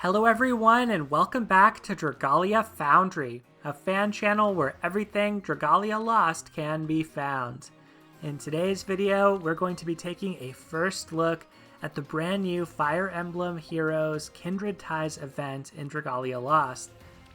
Hello everyone and welcome back to Dragalia Foundry, a fan channel where everything Dragalia Lost can be found. In today's video, we're going to be taking a first look at the brand new Fire Emblem Heroes Kindred Ties event in Dragalia Lost.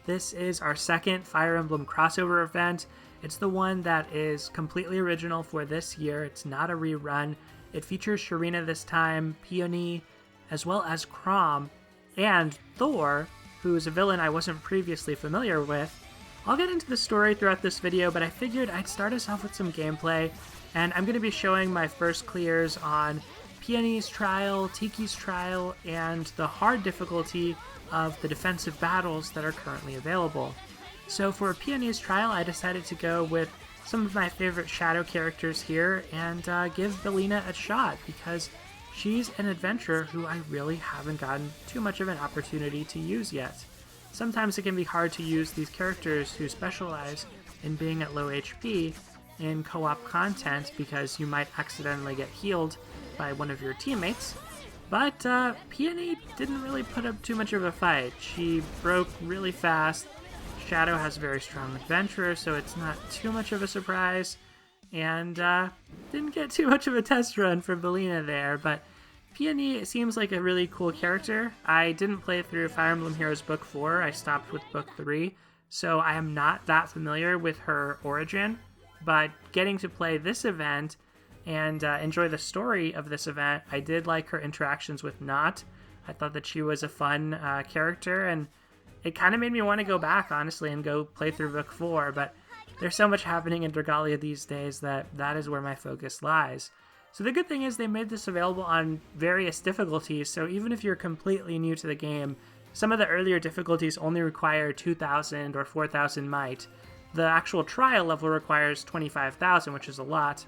This is our second Fire Emblem crossover event. It's the one that is completely original for this year. It's not a rerun. It features Shereena this time, Peony, as well as Chrom, and Thor, who is a villain I wasn't previously familiar with. I'll get into the story throughout this video, but I figured I'd start us off with some gameplay, and I'm going to be showing my first clears on Peonies Trial, Tiki's Trial, and the hard difficulty of the defensive battles that are currently available. So for Peonies Trial, I decided to go with some of my favorite shadow characters here and give Belina a shot, because she's an adventurer who I really haven't gotten too much of an opportunity to use yet. Sometimes it can be hard to use these characters who specialize in being at low HP in co-op content because you might accidentally get healed by one of your teammates. But Peony didn't really put up too much of a fight. She broke really fast. Shadow has a very strong adventurer, so it's not too much of a surprise. And didn't get too much of a test run for Belina there, but Peony seems like a really cool character. I didn't play through Fire Emblem Heroes Book 4, I stopped with Book 3, so I am not that familiar with her origin, but getting to play this event and enjoy the story of this event, I did like her interactions with Not. I thought that she was a fun character, and it kind of made me want to go back, honestly, and go play through Book 4, but there's so much happening in Dragalia these days that is where my focus lies. So the good thing is they made this available on various difficulties, so even if you're completely new to the game, some of the earlier difficulties only require 2,000 or 4,000 might. The actual trial level requires 25,000, which is a lot.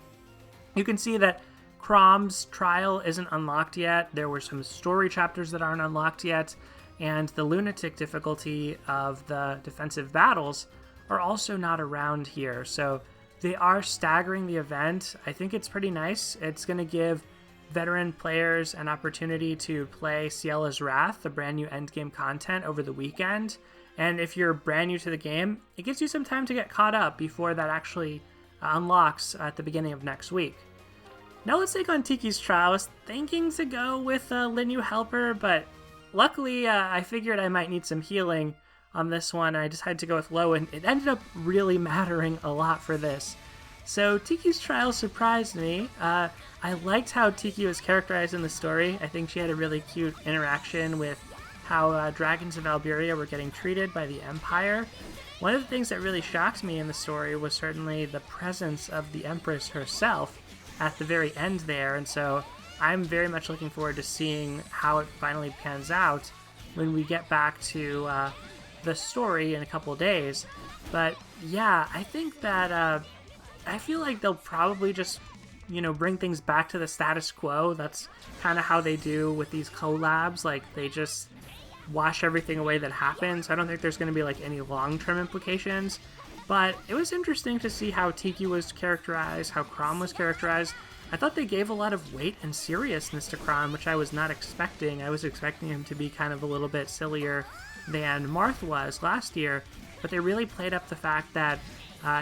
You can see that Chrom's trial isn't unlocked yet, there were some story chapters that aren't unlocked yet, and the lunatic difficulty of the defensive battles are also not around here, so they are staggering the event. I think it's pretty nice. It's going to give veteran players an opportunity to play Ciella's Wrath, the brand new endgame content, over the weekend, and if you're brand new to the game, it gives you some time to get caught up before that actually unlocks at the beginning of next week. Now let's take on Tiki's Trial. I was thinking to go with Linyu Helper, but luckily I figured I might need some healing on this one. I decided to go with low, and it ended up really mattering a lot for this. So Tiki's Trial surprised me. I liked how Tiki was characterized in the story. I think she had a really cute interaction with how dragons of Alberia were getting treated by the Empire. One of the things that really shocked me in the story was certainly the presence of the Empress herself at the very end there, and so I'm very much looking forward to seeing how it finally pans out when we get back to the story in a couple of days. But yeah, I think that I feel like they'll probably just bring things back to the status quo. That's kind of how they do with these collabs, like they just wash everything away that happens. I don't think there's going to be like any long-term implications, but it was interesting to see how Tiki was characterized, how Chrom was characterized. I thought they gave a lot of weight and seriousness to Chrom, which I was not expecting. I was expecting him to be kind of a little bit sillier than Marth was last year, but they really played up the fact that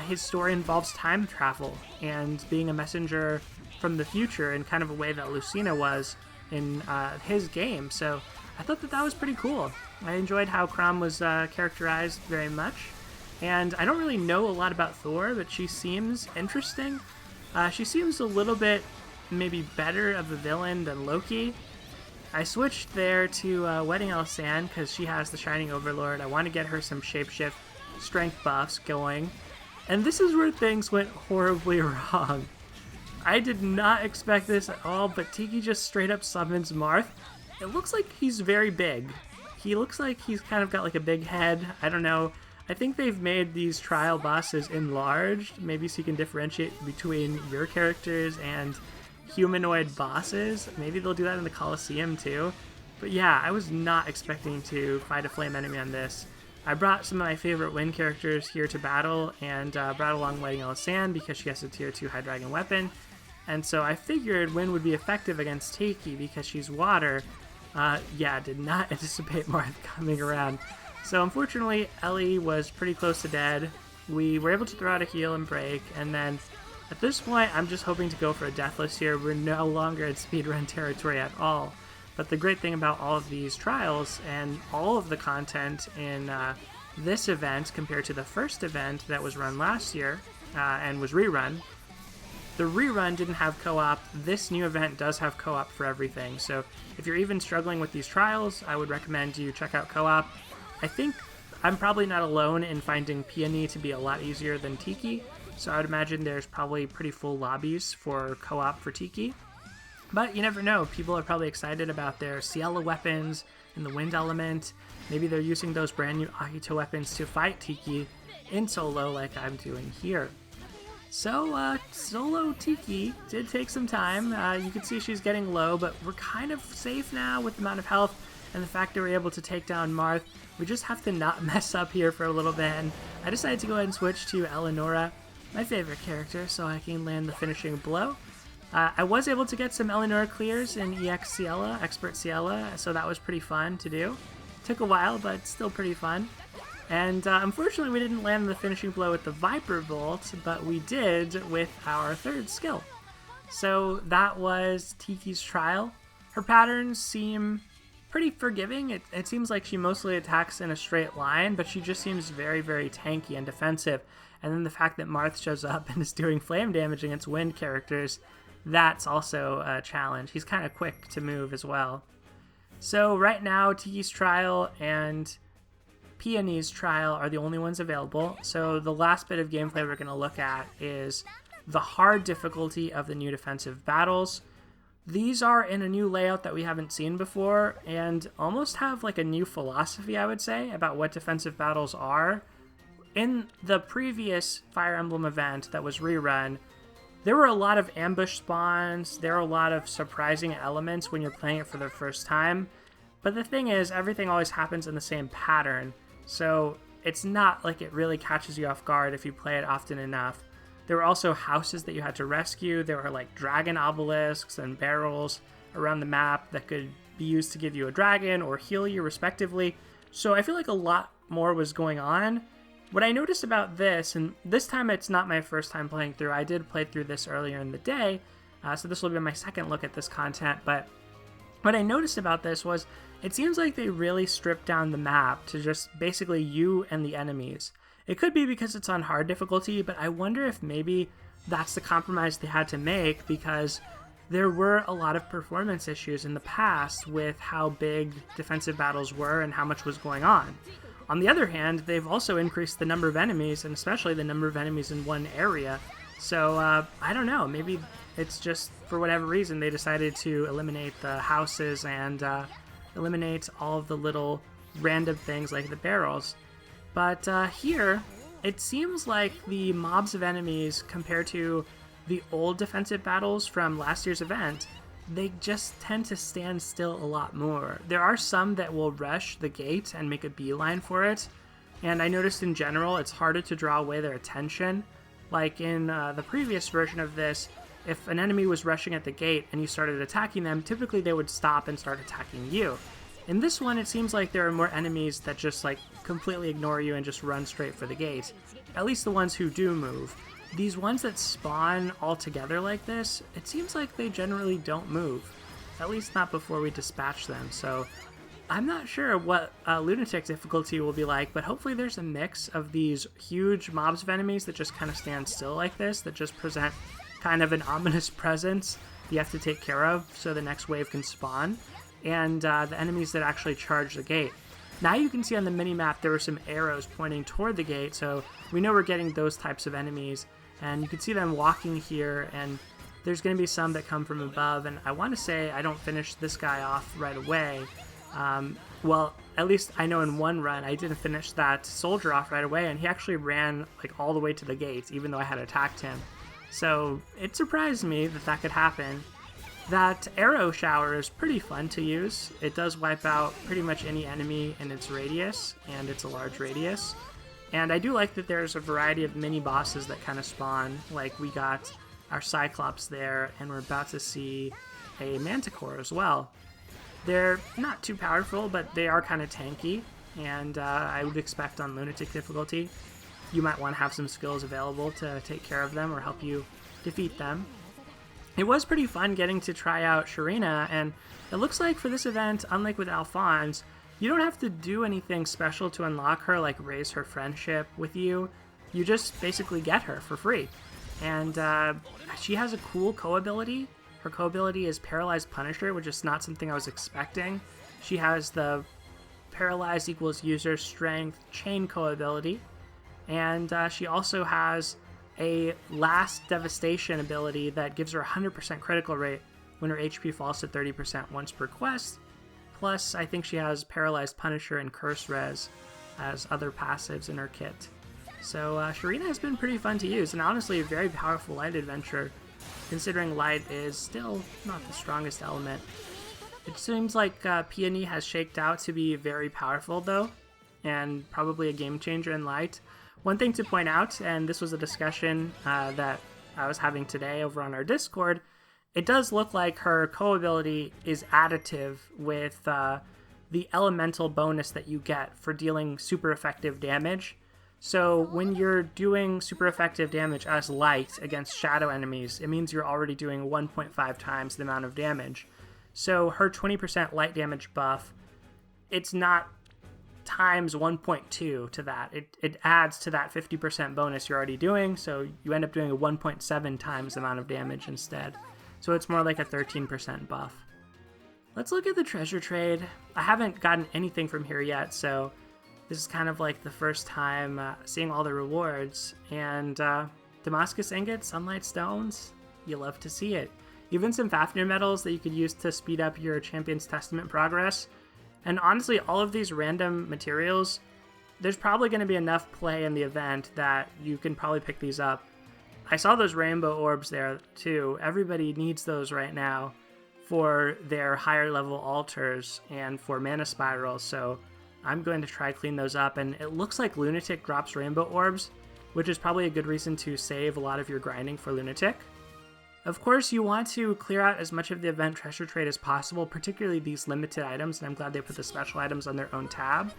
his story involves time travel and being a messenger from the future in kind of a way that Lucina was in his game. So I thought that was pretty cool. I enjoyed how Chrom was characterized very much, and I don't really know a lot about Thor, but she seems interesting. She seems a little bit maybe better of a villain than Loki. I switched there to Wedding Alisan because she has the Shining Overlord. I want to get her some shapeshift strength buffs going. And this is where things went horribly wrong. I did not expect this at all, but Tiki just straight up summons Marth. It looks like he's very big. He looks like he's kind of got like a big head. I don't know. I think they've made these trial bosses enlarged, maybe so you can differentiate between your characters and humanoid bosses. Maybe they'll do that in the Colosseum too. But yeah, I was not expecting to fight a flame enemy on this. I brought some of my favorite Wind characters here to battle, and brought along Wedding Alisan because she has a tier 2 high dragon weapon. And so I figured Wind would be effective against Tiki because she's water, Yeah, did not anticipate Marth coming around. So unfortunately, Ellie was pretty close to dead. We were able to throw out a heal and break, and then at this point, I'm just hoping to go for a deathless here. We're no longer in speedrun territory at all. But the great thing about all of these trials and all of the content in this event compared to the first event that was run last year and was rerun, the rerun didn't have co-op. This new event does have co-op for everything. So if you're even struggling with these trials, I would recommend you check out co-op. I think I'm probably not alone in finding Peony to be a lot easier than Tiki. So I would imagine there's probably pretty full lobbies for co-op for Tiki. But you never know. People are probably excited about their Ciela weapons and the wind element. Maybe they're using those brand new Akito weapons to fight Tiki in solo like I'm doing here. So, solo Tiki did take some time. You can see she's getting low, but we're kind of safe now with the amount of health and the fact that we're able to take down Marth. We just have to not mess up here for a little bit, and I decided to go ahead and switch to Eleonora, my favorite character, so I can land the finishing blow. I was able to get some Eleonora clears in EX Ciela, Expert Ciela, so that was pretty fun to do. Took a while, but still pretty fun. And unfortunately, we didn't land the finishing blow with the Viper Bolt, but we did with our third skill. So that was Tiki's trial. Her patterns seem pretty forgiving. It seems like she mostly attacks in a straight line, but she just seems very, very tanky and defensive. And then the fact that Marth shows up and is doing flame damage against wind characters, that's also a challenge. He's kind of quick to move as well. So right now, Tiki's trial and Peonies Trial are the only ones available. So the last bit of gameplay we're going to look at is the hard difficulty of the new defensive battles. These are in a new layout that we haven't seen before and almost have like a new philosophy, I would say, about what defensive battles are. In the previous Fire Emblem event that was rerun, there were a lot of ambush spawns, there are a lot of surprising elements when you're playing it for the first time. But the thing is, everything always happens in the same pattern. So it's not like it really catches you off guard if you play it often enough. There were also houses that you had to rescue. There were like dragon obelisks and barrels around the map that could be used to give you a dragon or heal you respectively. So I feel like a lot more was going on. What I noticed about this, and this time it's not my first time playing through, I did play through this earlier in the day, so this will be my second look at this content, but what I noticed about this was it seems like they really stripped down the map to just basically you and the enemies. It could be because it's on hard difficulty, but I wonder if maybe that's the compromise they had to make because there were a lot of performance issues in the past with how big defensive battles were and how much was going on. On the other hand, they've also increased the number of enemies, and especially the number of enemies in one area. So, I don't know, maybe it's just, for whatever reason, they decided to eliminate the houses and eliminate all of the little random things like the barrels. But here, it seems like the mobs of enemies compared to the old defensive battles from last year's event, they just tend to stand still a lot more. There are some that will rush the gate and make a beeline for it, and I noticed in general it's harder to draw away their attention. Like in the previous version of this, if an enemy was rushing at the gate and you started attacking them, typically they would stop and start attacking you. In this one, it seems like there are more enemies that just like completely ignore you and just run straight for the gate. At least the ones who do move. These ones that spawn all together like this, it seems like they generally don't move. At least not before we dispatch them, so I'm not sure what Lunatic difficulty will be like, but hopefully there's a mix of these huge mobs of enemies that just kind of stand still like this, that just present kind of an ominous presence you have to take care of so the next wave can spawn, and the enemies that actually charge the gate. Now you can see on the mini-map there were some arrows pointing toward the gate, so we know we're getting those types of enemies, and you can see them walking here, and there's going to be some that come from above, and I want to say I don't finish this guy off right away. Well, at least I know in one run I didn't finish that soldier off right away, and he actually ran like all the way to the gates, even though I had attacked him. So it surprised me that that could happen. That arrow shower is pretty fun to use. It does wipe out pretty much any enemy in its radius, and it's a large radius. And I do like that there's a variety of mini bosses that kind of spawn. Like we got our Cyclops there, and we're about to see a Manticore as well. They're not too powerful, but they are kind of tanky, and I would expect on Lunatic difficulty, you might want to have some skills available to take care of them or help you defeat them. It was pretty fun getting to try out Shereena, and it looks like for this event, unlike with Alphonse, you don't have to do anything special to unlock her, like raise her friendship with you. You just basically get her for free. And she has a cool co-ability. Her co-ability is Paralyzed Punisher, which is not something I was expecting. She has the Paralyzed equals user strength chain co-ability. And she also has a Last Devastation ability that gives her 100% critical rate when her HP falls to 30% once per quest. Plus, I think she has Paralyzed Punisher and Curse Res as other passives in her kit. So Shereena has been pretty fun to use, and honestly a very powerful light adventure, considering light is still not the strongest element. It seems like Peony has shaked out to be very powerful though, and probably a game changer in light. One thing to point out, and this was a discussion that I was having today over on our Discord, it does look like her co-ability is additive with the elemental bonus that you get for dealing super effective damage. So when you're doing super effective damage as light against shadow enemies, it means you're already doing 1.5 times the amount of damage. So her 20% light damage buff, it's not times 1.2 to that. It adds to that 50% bonus you're already doing, so you end up doing a 1.7 times the amount of damage instead. So it's more like a 13% buff. Let's look at the treasure trade. I haven't gotten anything from here yet, so this is kind of like the first time seeing all the rewards. And Damascus ingots, sunlight stones, you love to see it. Even some Fafnir medals that you could use to speed up your Champion's Testament progress. And honestly, all of these random materials, there's probably going to be enough play in the event that you can probably pick these up. I saw those rainbow orbs there too. Everybody needs those right now for their higher level altars and for mana spirals, so I'm going to try clean those up. And it looks like Lunatic drops rainbow orbs, which is probably a good reason to save a lot of your grinding for Lunatic. Of course, you want to clear out as much of the event treasure trade as possible, particularly these limited items, and I'm glad they put the special items on their own tab.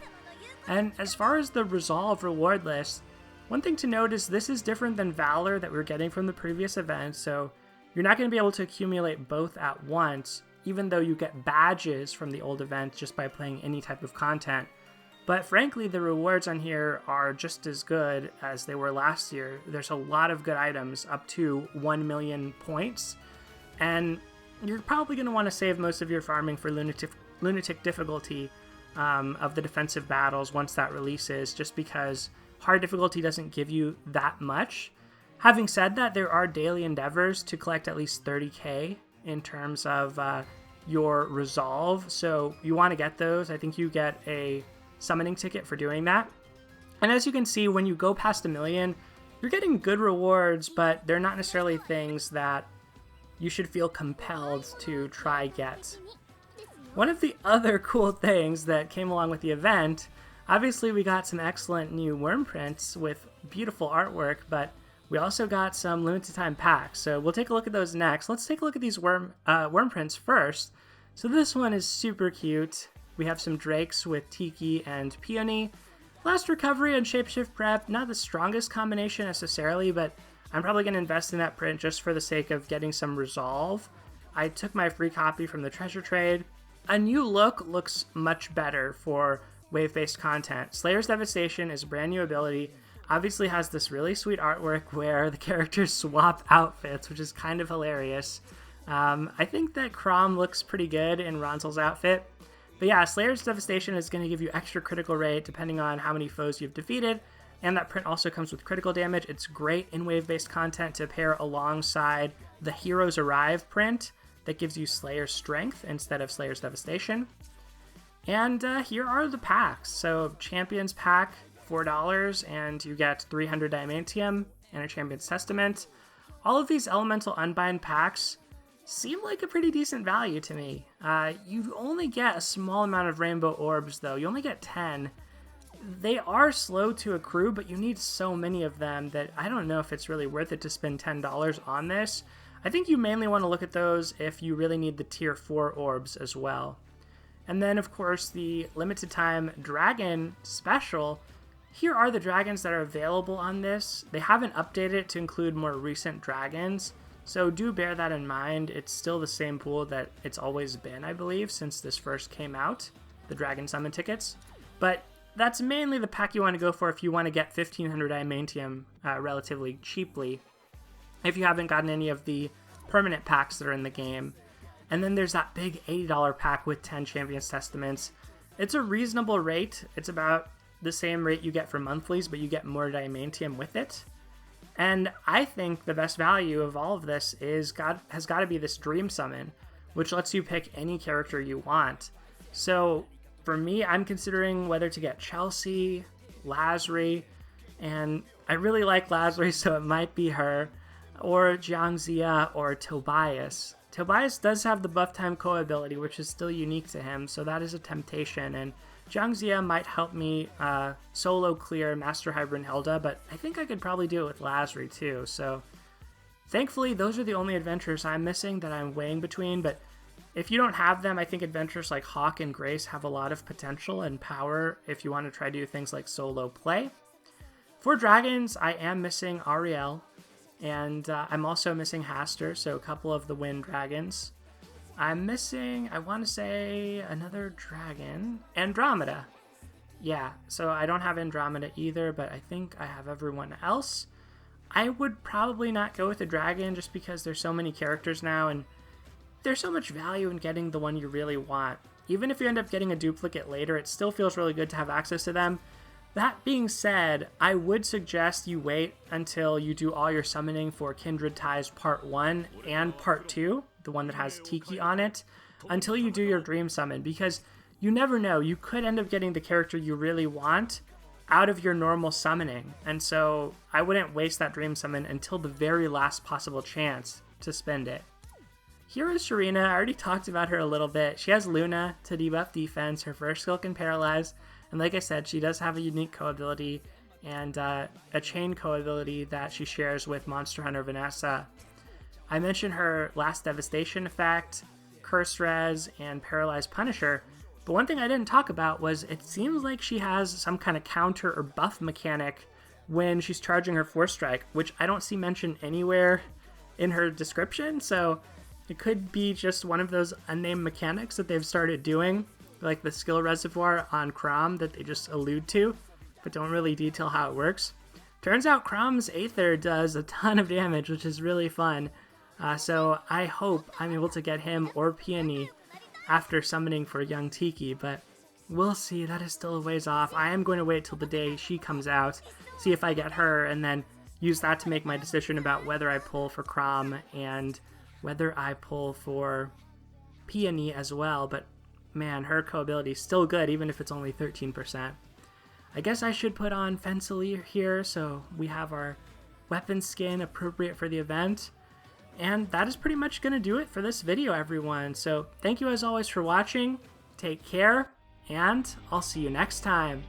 And as far as the Resolve reward list, one thing to note is this is different than Valor that we were getting from the previous event, so you're not going to be able to accumulate both at once, even though you get badges from the old event just by playing any type of content. But frankly, the rewards on here are just as good as they were last year. There's a lot of good items, up to 1 million points, and you're probably going to want to save most of your farming for Lunatic difficulty of the defensive battles once that releases, just because hard difficulty doesn't give you that much. Having said that, there are daily endeavors to collect at least 30k in terms of your resolve, so you want to get those. I think you get a summoning ticket for doing that. And as you can see, when you go past 1 million, you're getting good rewards, but they're not necessarily things that you should feel compelled to try get. One of the other cool things that came along with the event, obviously we got some excellent new Wyrmprints with beautiful artwork, but we also got some limited time packs, so we'll take a look at those next. Let's take a look at these Wyrmprints first. So this one is super cute. We have some Drakes with Tiki and Peony. Last Recovery and Shapeshift Prep, not the strongest combination necessarily, but I'm probably going to invest in that print just for the sake of getting some Resolve. I took my free copy from the treasure trade. A new look looks much better for wave-based content. Slayer's Devastation is a brand new ability. Obviously has this really sweet artwork where the characters swap outfits, which is kind of hilarious. I think that Crom looks pretty good in Ronzel's outfit. But yeah, Slayer's Devastation is going to give you extra critical rate depending on how many foes you've defeated, and that print also comes with critical damage. It's great in wave-based content to pair alongside the Heroes Arrive print that gives you Slayer's Strength instead of Slayer's Devastation. And here are the packs. So Champions Pack, $4, and you get 300 Diamantium and a Champion's Testament. All of these Elemental Unbind packs seem like a pretty decent value to me. You only get a small amount of rainbow orbs though. You only get 10. They are slow to accrue, but you need so many of them that I don't know if it's really worth it to spend $10 on this. I think you mainly want to look at those if you really need the tier 4 orbs as well. And then, of course, the limited time dragon special. Here are the dragons that are available on this. They haven't updated it to include more recent dragons, so do bear that in mind. It's still the same pool that it's always been, I believe, since this first came out, the Dragon Summon tickets. But that's mainly the pack you want to go for if you want to get 1500 Diamantium relatively cheaply, if you haven't gotten any of the permanent packs that are in the game. And then there's that big $80 pack with 10 Champions Testaments. It's a reasonable rate. It's about the same rate you get for monthlies, but you get more Diamantium with it. And I think the best value of all of this has got to be this Dream Summon, which lets you pick any character you want. So for me, I'm considering whether to get Chelsea, Lazri, and I really like Lazri, so it might be her, or Jiangxia, or Tobias. Tobias does have the buff time Ko ability, which is still unique to him, so that is a temptation, and Jiangxia might help me solo clear Master High Brunhilde, but I think I could probably do it with Lazri too. So thankfully, those are the only adventures I'm missing that I'm weighing between, but if you don't have them, I think adventures like Hawk and Grace have a lot of potential and power if you want to try to do things like solo play. For dragons, I am missing Ariel, and I'm also missing Haster, so a couple of the wind dragons. I'm missing, I want to say, another dragon. Andromeda. Yeah, so I don't have Andromeda either, but I think I have everyone else. I would probably not go with a dragon just because there's so many characters now, and there's so much value in getting the one you really want. Even if you end up getting a duplicate later, it still feels really good to have access to them. That being said, I would suggest you wait until you do all your summoning for Kindred Ties Part 1 and Part 2, the one that has Tiki on it, until you do your Dream Summon, because you never know, you could end up getting the character you really want out of your normal summoning, and so I wouldn't waste that Dream Summon until the very last possible chance to spend it. Here is Shereena. I already talked about her a little bit. She has Luna to debuff defense, her first skill can paralyze, and like I said, she does have a unique Ko ability and a chain Ko ability that she shares with Monster Hunter Vanessa. I mentioned her Last Devastation effect, Curse Res, and Paralyzed Punisher, but one thing I didn't talk about was it seems like she has some kind of counter or buff mechanic when she's charging her Force Strike, which I don't see mentioned anywhere in her description, so it could be just one of those unnamed mechanics that they've started doing, like the skill reservoir on Chrom that they just allude to, but don't really detail how it works. Turns out Chrom's Aether does a ton of damage, which is really fun. So I hope I'm able to get him or Peony after summoning for young Tiki, but we'll see. That is still a ways off. I am going to wait till the day she comes out, see if I get her, and then use that to make my decision about whether I pull for Chrom and whether I pull for Peony as well. But man, her Ko ability is still good, even if it's only 13%. I guess I should put on Fencelee here, so we have our weapon skin appropriate for the event. And that is pretty much going to do it for this video, everyone. So thank you as always for watching, take care, and I'll see you next time.